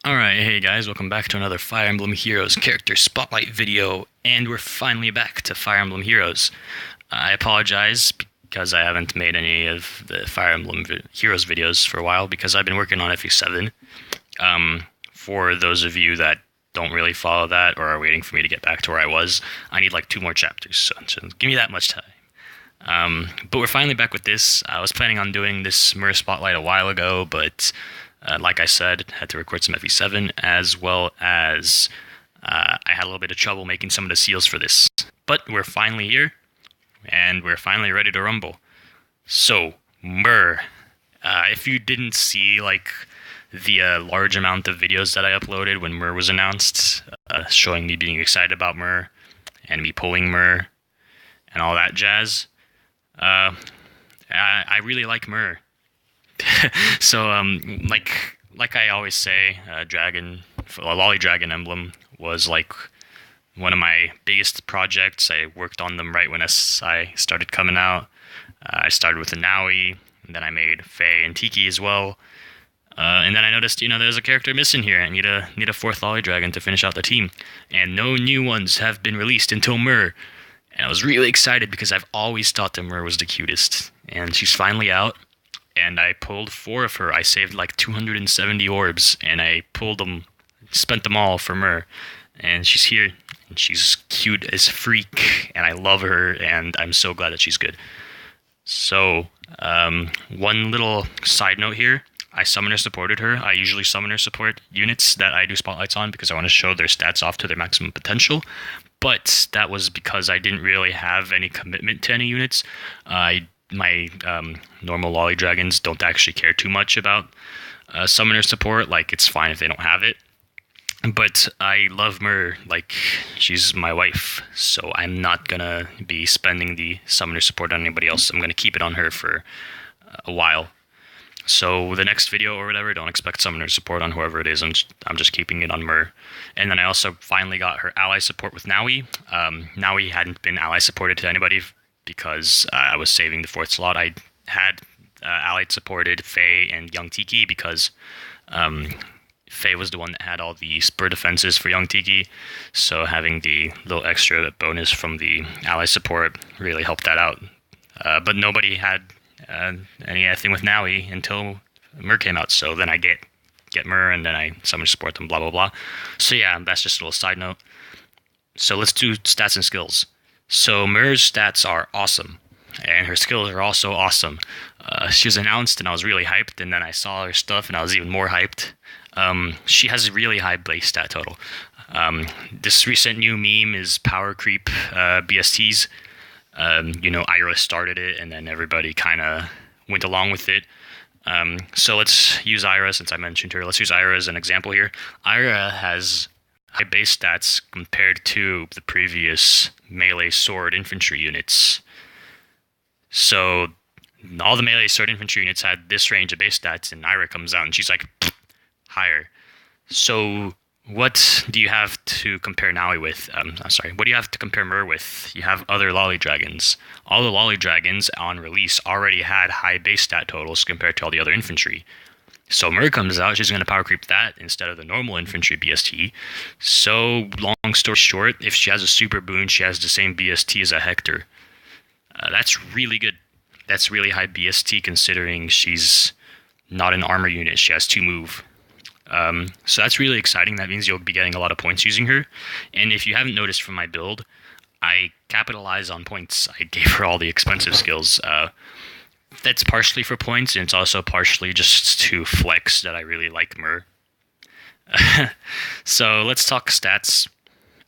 Alright, hey guys, welcome back to another Fire Emblem Heroes character spotlight video, and we're finally back to Fire Emblem Heroes. I apologize because I haven't made any of the Fire Emblem Heroes videos for a while because I've been working on FE7. For those of you that don't really follow that or are waiting for me to get back to where I was, I need like 2 more chapters, so give me that much time. But we're finally back with this. I was planning on doing this Myrrh Spotlight a while ago, but like I said, had to record some FE7, as well as I had a little bit of trouble making some of the seals for this. But we're finally here, and we're finally ready to rumble. So, Myrrh. If you didn't see, like, the large amount of videos that I uploaded when Myrrh was announced, showing me being excited about Myrrh, and me pulling Myrrh, and all that jazz, I really like Myrrh. So, like I always say, Lolly Dragon Emblem was like one of my biggest projects. I worked on them right when SI started coming out. I started with the Naui, and then I made Faye and Tiki as well. And then I noticed, there's a character missing here. I need a fourth Lolly Dragon to finish out the team, and no new ones have been released until Myrrh. And I was really excited because I've always thought that Myrrh was the cutest, and she's finally out. And I pulled 4 of her. I saved like 270 orbs, and I pulled them, spent them all for Myrrh. And she's here, and she's cute as freak, and I love her, and I'm so glad that she's good. So, one little side note here. I summoner supported her. I usually summoner support units that I do spotlights on because I want to show their stats off to their maximum potential. But that was because I didn't really have any commitment to any units. My normal Lolly Dragons don't actually care too much about summoner support. Like, it's fine if they don't have it. But I love Myrrh, like, she's my wife, so I'm not gonna be spending the summoner support on anybody else. I'm gonna keep it on her for a while. So the next video or whatever, don't expect summoner support on whoever it is. I'm just keeping it on Myrrh. And then I also finally got her ally support with Naui. Naui hadn't been ally supported to anybody because I was saving the 4th slot. I had allied supported Faye and Young Tiki because Faye was the one that had all the spur defenses for Young Tiki, so having the little extra bonus from the ally support really helped that out. But nobody had anything with Naui until Myrrh came out, so then I get Myrrh, and then I summon support them, blah blah blah. So yeah, that's just a little side note. So let's do stats and skills. So Myrrh's stats are awesome, and her skills are also awesome. She was announced, and I was really hyped, and then I saw her stuff, and I was even more hyped. She has a really high base stat total. This recent new meme is power creep BSTs. Ira started it, and then everybody kind of went along with it. So let's use Ira, since I mentioned her. Let's use Ira as an example here. Ira has high base stats compared to the previous melee sword infantry units. So all the melee sword infantry units had this range of base stats, and Ira comes out and she's like higher. So what do you have to compare Naui with? What do you have to compare Myrrh with? You have other Lolly Dragons. All the Lolly Dragons on release already had high base stat totals compared to all the other infantry. So Myrrh comes out, she's going to power creep that instead of the normal infantry BST. So, long story short, if she has a super boon, she has the same BST as a Hector. That's really good. That's really high BST considering she's not an armor unit. She has 2 move. So that's really exciting. That means you'll be getting a lot of points using her. And if you haven't noticed from my build, I capitalize on points. I gave her all the expensive skills. That's partially for points, and it's also partially just to flex that I really like Myrrh. So let's talk stats.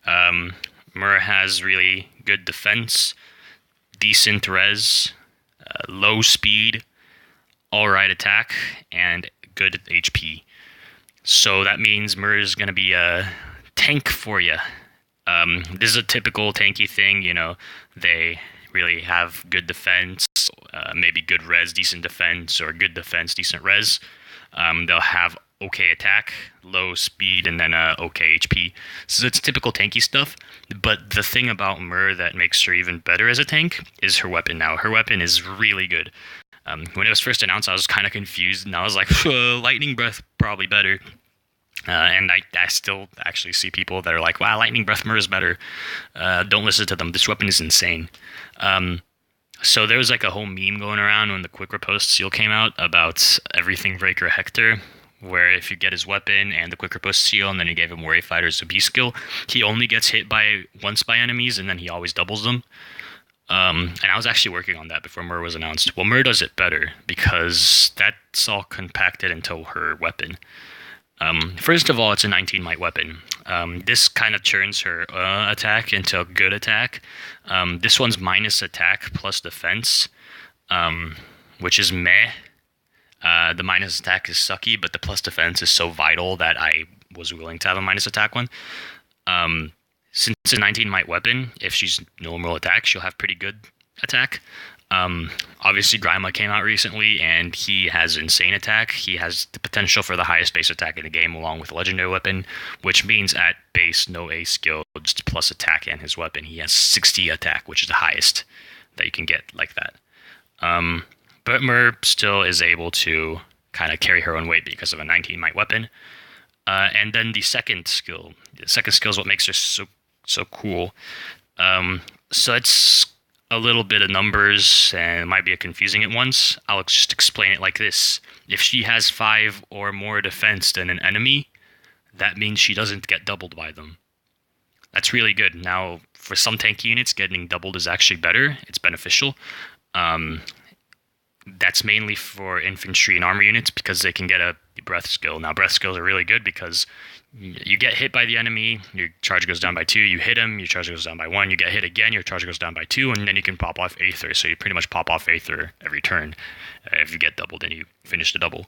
Myrrh has really good defense, decent res, low speed, alright attack, and good HP. So that means Myrrh is going to be a tank for you. This is a typical tanky thing, they really have good defense, maybe good res, decent defense, or good defense, decent res. They'll have okay attack, low speed, and then okay HP. So it's typical tanky stuff. But the thing about Myrrh that makes her even better as a tank is her weapon now. Her weapon is really good. When it was first announced, I was kind of confused, and I was like, Lightning Breath, probably better. And I still actually see people that are like, wow, Lightning Breath Myrrh is better. Don't listen to them. This weapon is insane. Um, so there was like a whole meme going around when the Quick Riposte seal came out about Everything Breaker Hector, where if you get his weapon and the Quick Riposte seal, and then you gave him Warrior Fighter's B skill, he only gets hit by once by enemies, and then he always doubles them. And I was actually working on that before Myrrh was announced. Well, Myrrh does it better because that's all compacted into her weapon. First of all, it's a 19 might weapon. This kind of turns her attack into a good attack. This one's minus attack plus defense, which is meh. The minus attack is sucky, but the plus defense is so vital that I was willing to have a minus attack one. Since it's a 19 might weapon, if she's normal attack, she'll have pretty good attack. Obviously, Grima came out recently, and he has insane attack. He has the potential for the highest base attack in the game, along with a legendary weapon, which means at base, no A skill, just plus attack and his weapon. He has 60 attack, which is the highest that you can get like that. But Myrrh still is able to kind of carry her own weight because of a 19 might weapon. And then the second skill is what makes her so cool. So it's a little bit of numbers and it might be confusing at once. I'll just explain it like this. If she has 5 or more defense than an enemy, that means she doesn't get doubled by them. That's really good. Now, for some tanky units, getting doubled is actually better. It's beneficial. That's mainly for infantry and armor units because they can get a breath skill. Now, breath skills are really good because you get hit by the enemy, your charge goes down by 2, you hit him, your charge goes down by 1, you get hit again, your charge goes down by 2, and then you can pop off Aether. So you pretty much pop off Aether every turn. If you get doubled, then you finish the double.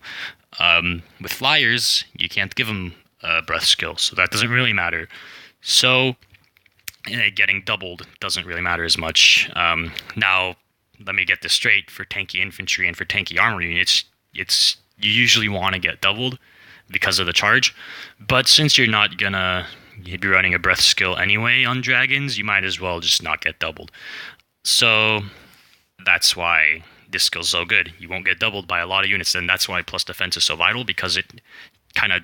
With flyers, you can't give them a breath skill, so that doesn't really matter. So getting doubled doesn't really matter as much. Now, let me get this straight. For tanky infantry and for tanky armor units, you usually want to get doubled because of the charge. But since you're not gonna be running a breath skill anyway on dragons, you might as well just not get doubled. So that's why this skill's so good. You won't get doubled by a lot of units, and that's why plus defense is so vital, because it kind of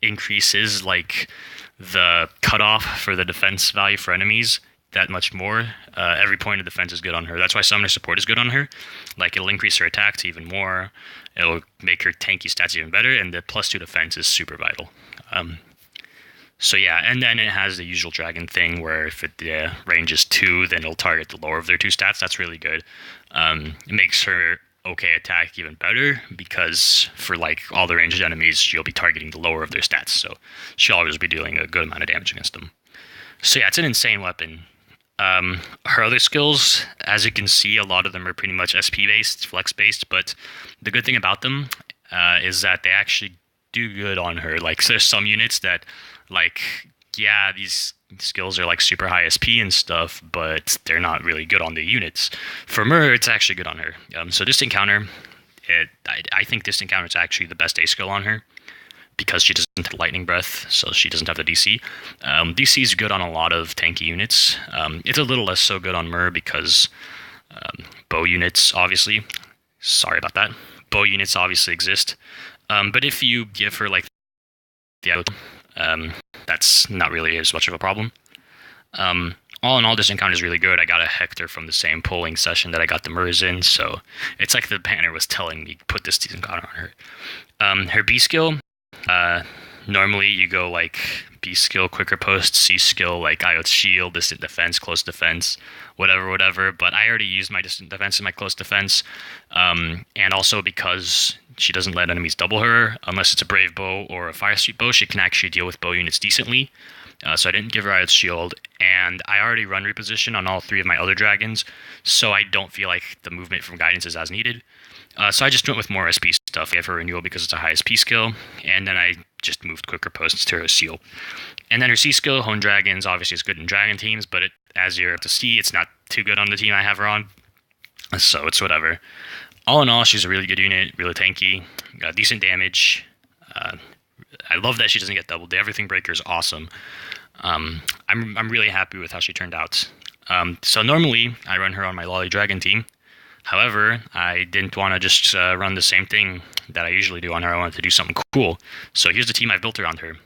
increases like the cutoff for the defense value for enemies that much more. Every point of defense is good on her. That's why summoner support is good on her. Like, it'll increase her attack to even more. It'll make her tanky stats even better, and the +2 defense is super vital. So yeah, and then it has the usual dragon thing where if the range is 2, then it'll target the lower of their 2 stats. That's really good. It makes her okay attack even better because for like all the ranged enemies, she'll be targeting the lower of their stats. So she'll always be dealing a good amount of damage against them. So yeah, it's an insane weapon. Her other skills, as you can see, a lot of them are pretty much SP based, flex based, but the good thing about them is that they actually do good on her. Like, there's some units that, like, yeah, these skills are like super high SP and stuff, but they're not really good on the units. For Myrrh, it's actually good on her. So this encounter, I think this encounter is actually the best A skill on her, because she doesn't have lightning breath, so she doesn't have the DC. DC is good on a lot of tanky units. It's a little less so good on Myrrh because bow units, obviously. Sorry about that. Bow units obviously exist. But if you give her like the that's not really as much of a problem. All in all, this encounter is really good. I got a Hector from the same polling session that I got the Myrrhs in, so it's like the banner was telling me, put this encounter on her. Her B skill, normally you go like B skill, quick riposte, C skill, like IO's shield, distant defense, close defense, whatever. But I already used my distant defense and my close defense, and also because she doesn't let enemies double her unless it's a brave bow or a fire sweep bow. She can actually deal with bow units decently. So I didn't give her IO's shield, and I already run reposition on all 3 of my other dragons, so I don't feel like the movement from guidance is as needed. So I just went with more SP stuff. I gave her renewal because it's a high SP skill, and then I just moved quick riposte to her seal. And then her C skill, Hone Dragons, obviously is good in dragon teams, but as you're up to see, it's not too good on the team I have her on, so it's whatever. All in all, she's a really good unit, really tanky, got decent damage. I love that she doesn't get doubled. The Everything Breaker is awesome. I'm really happy with how she turned out. So normally I run her on my Lolly Dragon team. However, I didn't want to just run the same thing that I usually do on her. I wanted to do something cool. So here's the team I've built around her.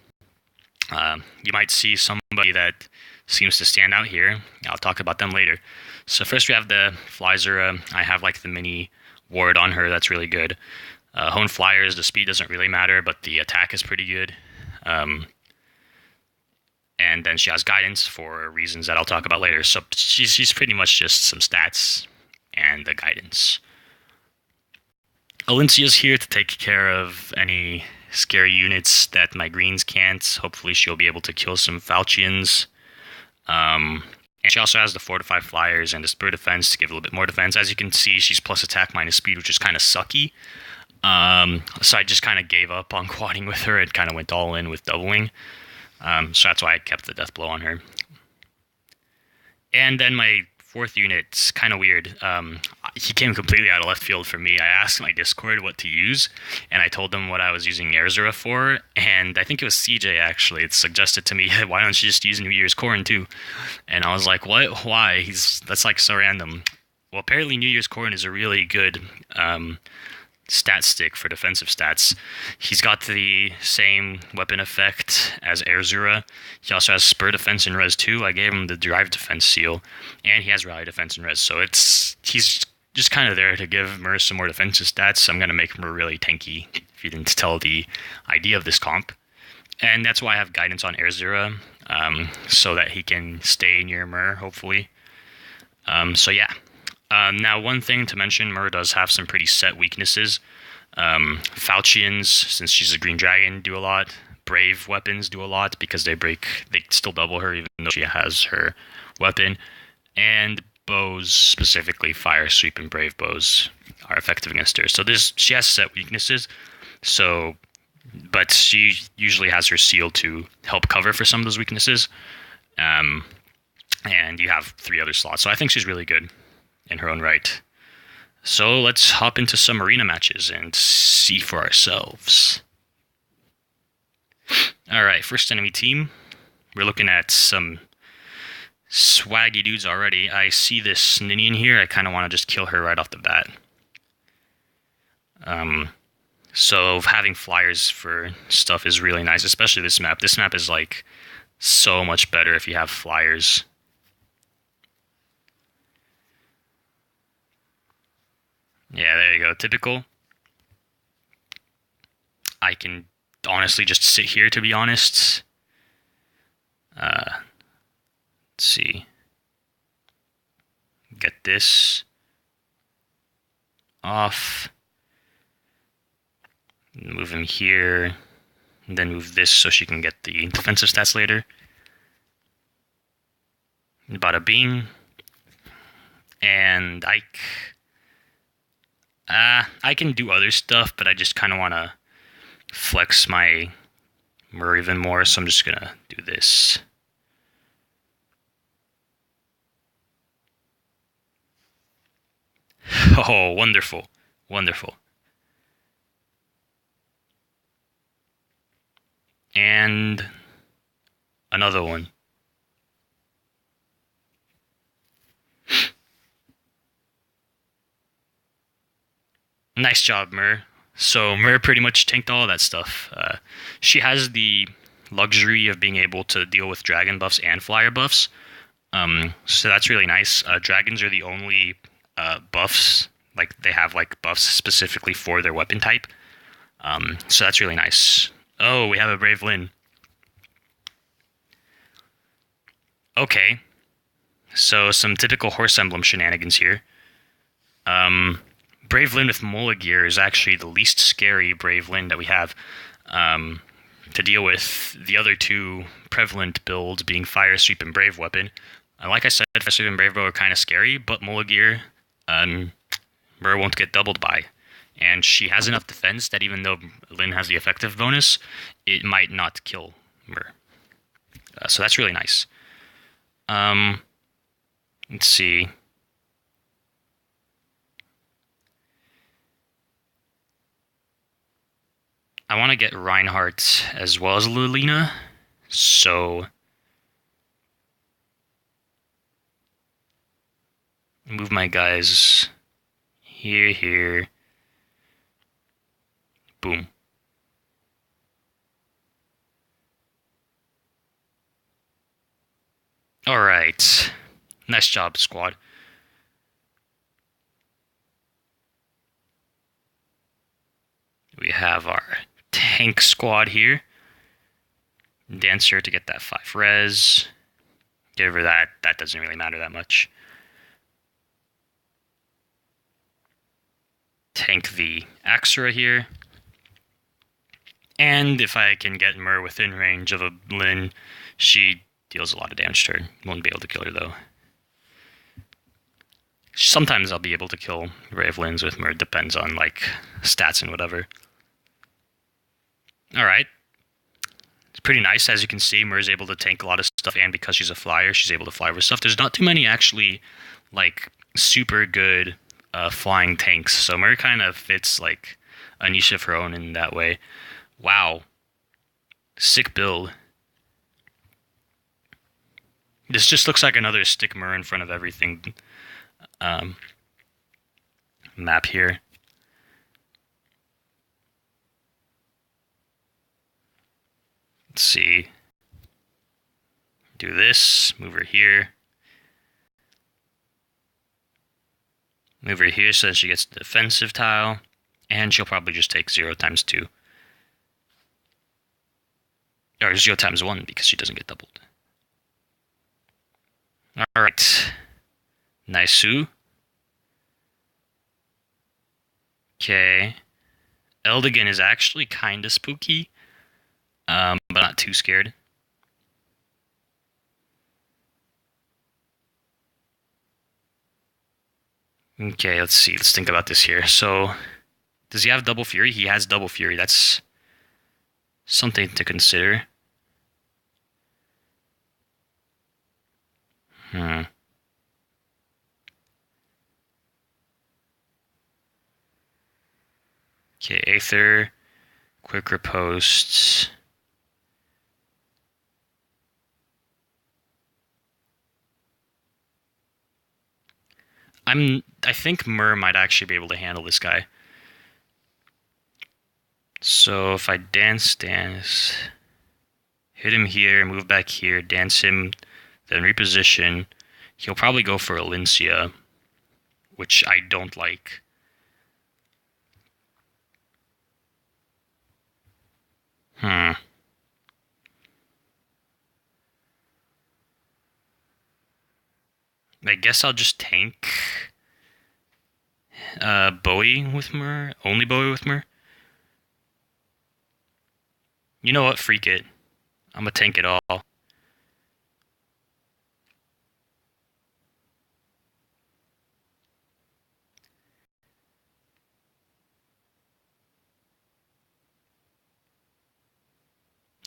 You might see somebody that seems to stand out here. I'll talk about them later. So first we have the Flyzera. I have like the mini ward on her that's really good. Hone Flyers, the speed doesn't really matter, but the attack is pretty good. And then she has guidance for reasons that I'll talk about later. So she's pretty much just some stats and the guidance. Alincia's here to take care of any scary units that my greens can't. Hopefully she'll be able to kill some Falchions. And she also has the Fortify Flyers and the Spirit Defense to give a little bit more defense. As you can see, she's plus attack minus speed, which is kind of sucky. So I just kind of gave up on quadding with her and kind of went all in with doubling. So that's why I kept the death blow on her. And then my fourth unit's kind of weird. He came completely out of left field for me. I asked my Discord what to use, and I told them what I was using Erzura for, and I think it was CJ actually. It suggested to me, hey, why don't you just use New Year's Corn too? And I was like, what? Why? That's like so random. Well, apparently New Year's Corn is a really good stat stick for defensive stats. He's got the same weapon effect as Erzura. He also has Spur Defense and Res 2. I gave him the Drive Defense seal, and he has Rally Defense and Res. So he's just kind of there to give Myrrh some more defensive stats. I'm going to make Myrrh really tanky, if you didn't tell the idea of this comp. And that's why I have guidance on Erzura, so that he can stay near Myrrh, hopefully. So yeah. Now, one thing to mention, Myrrh does have some pretty set weaknesses. Falchions, since she's a green dragon, do a lot. Brave weapons do a lot because they still double her even though she has her weapon. And bows, specifically Fire Sweep and Brave bows, are effective against her. So she has set weaknesses. But she usually has her seal to help cover for some of those weaknesses. And you have 3 other slots. So I think she's really good in her own right. So let's hop into some arena matches and see for ourselves. Alright, first enemy team. We're looking at some swaggy dudes already. I see this Ninian here. I kind of want to just kill her right off the bat. So having flyers for stuff is really nice, especially this map. This map is like so much better if you have flyers. Yeah, there you go. Typical. I can honestly just sit here, to be honest. Let's see. Get this off. Move him here. And then move this so she can get the defensive stats later. Bada bing. And I can do other stuff, but I just kind of want to flex my Myrrh even more, so I'm just going to do this. Oh, wonderful. Wonderful. And another one. Nice job, Myrrh. So Myrrh pretty much tanked all of that stuff. She has the luxury of being able to deal with dragon buffs and flyer buffs. So that's really nice. Dragons are the only buffs, like they have like buffs specifically for their weapon type. So that's really nice. Oh, we have a Brave Lyn. Okay. So some typical horse emblem shenanigans here. Brave Lyn with Mola Gear is actually the least scary Brave Lyn that we have to deal with the other 2 prevalent builds being Fire Sweep and Brave Weapon. Like I said, Fire Sweep and Brave Bow are kind of scary, but Mola Gear, Myrrh won't get doubled by. And she has enough defense that even though Lyn has the effective bonus, it might not kill Myrrh. So that's really nice. Let's see. I want to get Reinhardt as well as Lilina, so move my guys here. Boom. All right. Nice job, squad. We have our tank squad here. Dancer to get that 5 res. Give her that. That doesn't really matter that much. Tank the Axra here. And if I can get Myrrh within range of a Lyn, she deals a lot of damage to her. Won't be able to kill her though. Sometimes I'll be able to kill Ray of Lyns with Myrrh, depends on like stats and whatever. Alright. It's pretty nice, as you can see. Myrrh's able to tank a lot of stuff, and because she's a flyer, she's able to fly over stuff. There's not too many actually like super good flying tanks, so Myrrh kind of fits like a niche of her own in that way. Wow. Sick build. This just looks like another stick Myrrh in front of everything map here. Let's see. Do this, move her here. Move her here so that she gets the defensive tile, and she'll probably just take 0 times 2. Or 0 times 1 because she doesn't get doubled. Alright. Nice-oo. Okay. Eldigan is actually kinda spooky, but not too scared. Okay, let's see. Let's think about this here. So, does he have double fury? He has double fury. That's something to consider. Okay, Aether, quick riposts. I think Myrrh might actually be able to handle this guy. So if I dance, hit him here, move back here, dance him, then reposition, he'll probably go for Alincia, which I don't like. I guess I'll just tank Bowie with Myrrh. Only Bowie with Myrrh. You know what? Freak it. I'm gonna tank it all.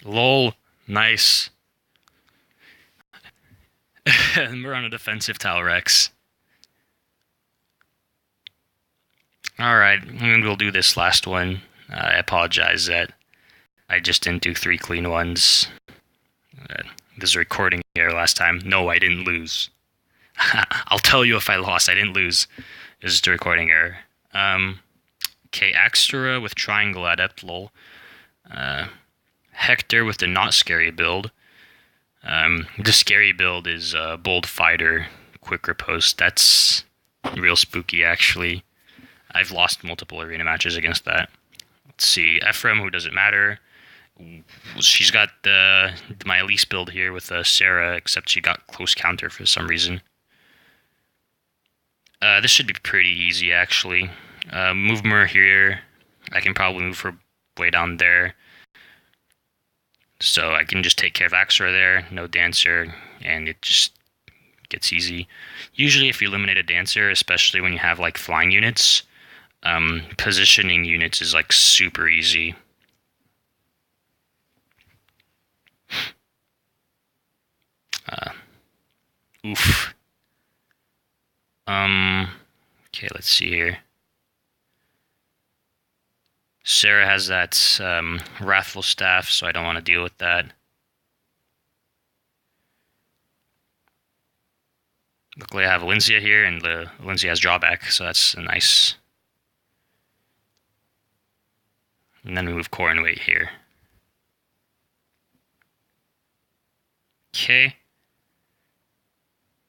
Lol. Nice. We're on a defensive tile, Rex. Alright, we'll do this last one. I apologize that I just didn't do 3 clean ones. This is a recording error last time. No, I didn't lose. I'll tell you if I lost. I didn't lose. It was just a recording error. Okay, Axtra with Triangle Adept, lol. Hector with the not scary build. The scary build is Bold Fighter, Quick Riposte. That's real spooky, actually. I've lost multiple arena matches against that. Let's see, Ephraim, who doesn't matter. She's got my Elise build here with Sarah, except she got close counter for some reason. This should be pretty easy, actually. Move Myrrh here. I can probably move her way down there. So I can just take care of Axra there, no Dancer, and it just gets easy. Usually if you eliminate a Dancer, especially when you have like flying units, positioning units is like super easy. Oof. Okay, let's see here. Sarah has that Wrathful Staff, so I don't want to deal with that. Luckily I have Alincia here, and Alincia has drawback, so that's nice. And then we move Core and Weight here. Okay.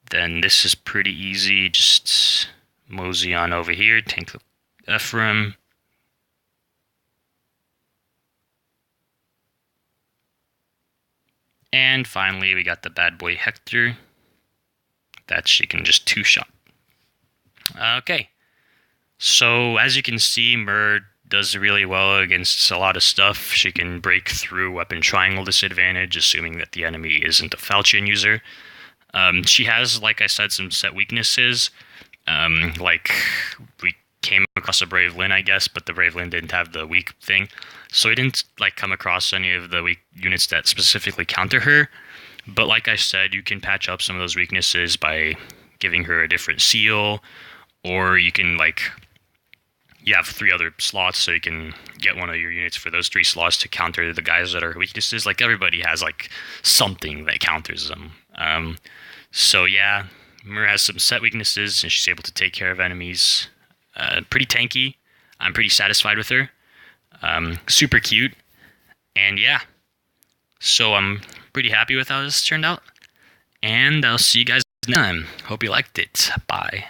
Then this is pretty easy. Just mosey on over here, tank Ephraim. And finally, we got the bad boy Hector that she can just two-shot. Okay, so as you can see, Myrrh does really well against a lot of stuff. She can break through weapon triangle disadvantage, assuming that the enemy isn't a falchion user. She has, like I said, some set weaknesses. Like, we came across a Brave Lyn, I guess, but the Brave Lyn didn't have the weak thing. So we didn't, like, come across any of the weak units that specifically counter her. But like I said, you can patch up some of those weaknesses by giving her a different seal, or you can, like, you have 3 other slots, so you can get one of your units for those 3 slots to counter the guys that are weaknesses. Like, everybody has, like, something that counters them. So yeah, Myrrh has some set weaknesses, and she's able to take care of enemies. Pretty tanky. I'm pretty satisfied with her. Super cute. And yeah, so I'm pretty happy with how this turned out. And I'll see you guys next time. Hope you liked it. Bye.